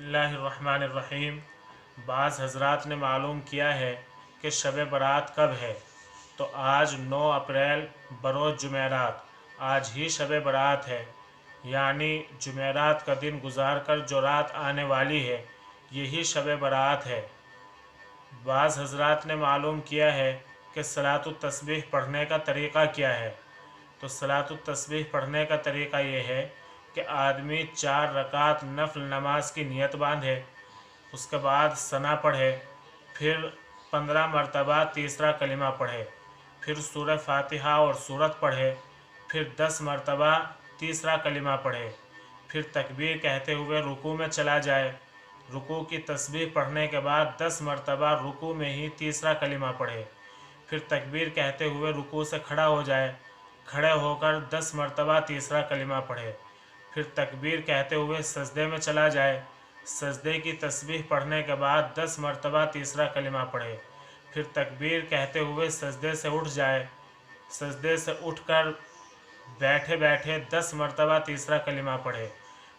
बिस्मिल्लाहिर्रहमानिर्रहीम। बाज़ हज़रात ने मालूम किया है कि शब बारात कब है, तो आज 9 अप्रैल बरोज़ जुमेरात आज ही शब बारात है, यानी जुमेरात का दिन गुजार कर जो रात आने वाली है यही शब बारात है। बाज़ हज़रात ने मालूम किया है कि सलातुत तस्बीह पढ़ने का तरीक़ा क्या है, तो सलातुत तस्बीह पढ़ने का तरीक़ा ये है कि आदमी 4 रकात नफल नमाज की नियत बांधे, उसके बाद सना पढ़े, फिर 15 मरतबा तीसरा कलिमा पढ़े, फिर सूरह फातिहा और सूरत पढ़े, फिर 10 मरतबा तीसरा कलिमा पढ़े, फिर तकबीर कहते हुए रुकू में चला जाए, रुकू की तस्बीह पढ़ने के बाद 10 मरतबा रुकू में ही तीसरा कलिमा पढ़े, फिर तकबीर कहते हुए रुकू से खड़ा हो जाए, खड़े होकर 10 मरतबा तीसरा कलिमा पढ़े, फिर तकबीर कहते हुए सजदे में चला जाए, सजदे की तस्बीह पढ़ने के बाद 10 मरतबा तीसरा कलिमा पढ़े, फिर तकबीर कहते हुए सजदे से उठ जाए, सजदे से उठकर बैठे बैठे 10 मरतबा तीसरा कलिमा पढ़े,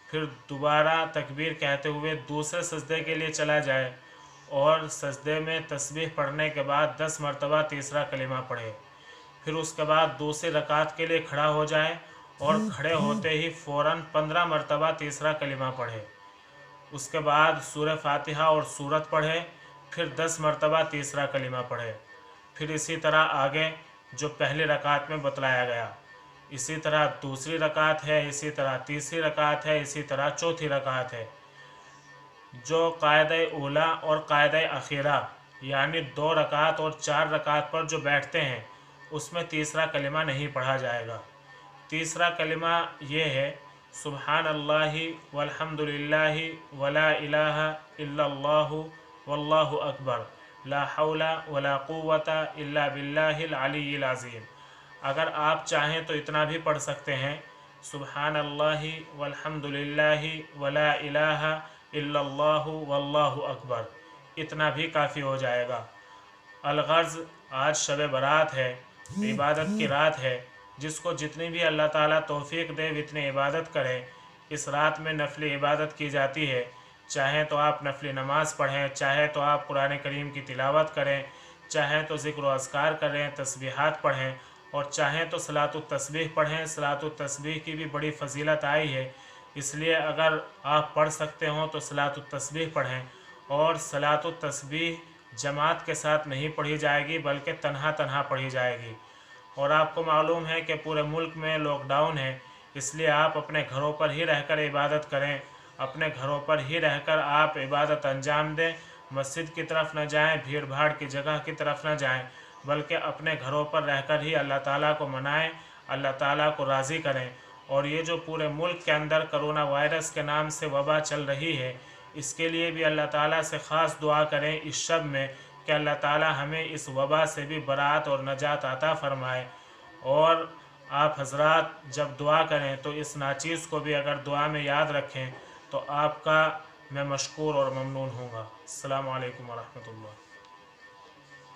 फिर दोबारा तकबीर कहते हुए दूसरे सजदे के लिए चला जाए और सजदे में तस्बीह पढ़ने के बाद 10 मरतबा तीसरा कलिमा पढ़े, फिर उसके बाद दूसरी रकात के लिए खड़ा हो जाए और खड़े होते ही फ़ौरन 15 मरतबा तीसरा कलिमा पढ़े, उसके बाद सूरह फातिहा और सूरत पढ़े, फिर 10 मरतबा तीसरा कलिमा पढ़े, फिर इसी तरह आगे जो पहली रकात में बतलाया गया, इसी तरह दूसरी रकात है, इसी तरह तीसरी रकात है, इसी तरह चौथी रकात है। जो कायदे ऊला और कायदे अखीरा यानी 2 रकात और 4 रकात पर जो बैठते हैं उसमें तीसरा कलिमा नहीं पढ़ा जाएगा। तीसरा कलिमा ये है सुब्हानल्लाहि वल्हम्दुलिल्लाहि वला इलाहा इल्लल्लाहु वल्लाहु अकबर ला हौला वला कुव्वता इल्ला बिल्लाहिल अलिय्यिल अज़ीम। अगर आप चाहें तो इतना भी पढ़ सकते हैं सुब्हानल्लाहि वल्हम्दुलिल्लाहि वला इलाहा इल्लल्लाहु वल्लाहु अकबर, इतना भी काफ़ी हो जाएगा। अलगर्ज़ आज शब बारात है, इबादत की रात है, जिसको जितनी भी अल्लाह ताला तौफीक दे इतनी इबादत करें। इस रात में नफली इबादत की जाती है, चाहे तो आप नफली नमाज़ पढ़ें, चाहे तो आप कुरान करीम की तिलावत करें, चाहे तो ज़िक्र व अज़कार करें, तस्बीहात पढ़ें और चाहें तो सलातुत तस्बीह पढ़ें। सलातुत तस्बीह की भी बड़ी फ़जीलत आई है, इसलिए अगर आप पढ़ सकते हों तो सलातुत तस्बीह पढ़ें। और सलातुत तस्बीह जमात के साथ नहीं पढ़ी जाएगी बल्कि तन्हा तन्हा पढ़ी जाएगी। और आपको मालूम है कि पूरे मुल्क में लॉकडाउन है, इसलिए आप अपने घरों पर ही रहकर इबादत करें, अपने घरों पर ही रहकर आप इबादत अंजाम दें। मस्जिद की तरफ न जाएं, भीड़ भाड़ की जगह की तरफ न जाएं, बल्कि अपने घरों पर रहकर ही अल्लाह ताला को मनाएं, अल्लाह ताला को राज़ी करें। और ये जो पूरे मुल्क के अंदर करोना वायरस के नाम से वबा चल रही है, इसके लिए भी अल्लाह ताला से ख़ास दुआ करें इस शब में कि अल्लाह ताला हमें इस वबा से भी बरात और नजात अता फ़रमाए। और आप हज़रात जब दुआ करें तो इस नाचीज़ को भी अगर दुआ में याद रखें तो आपका मैं मशकूर और ममनून हूँगा। अस्सलामु अलैकुम व रहमतुल्लाह।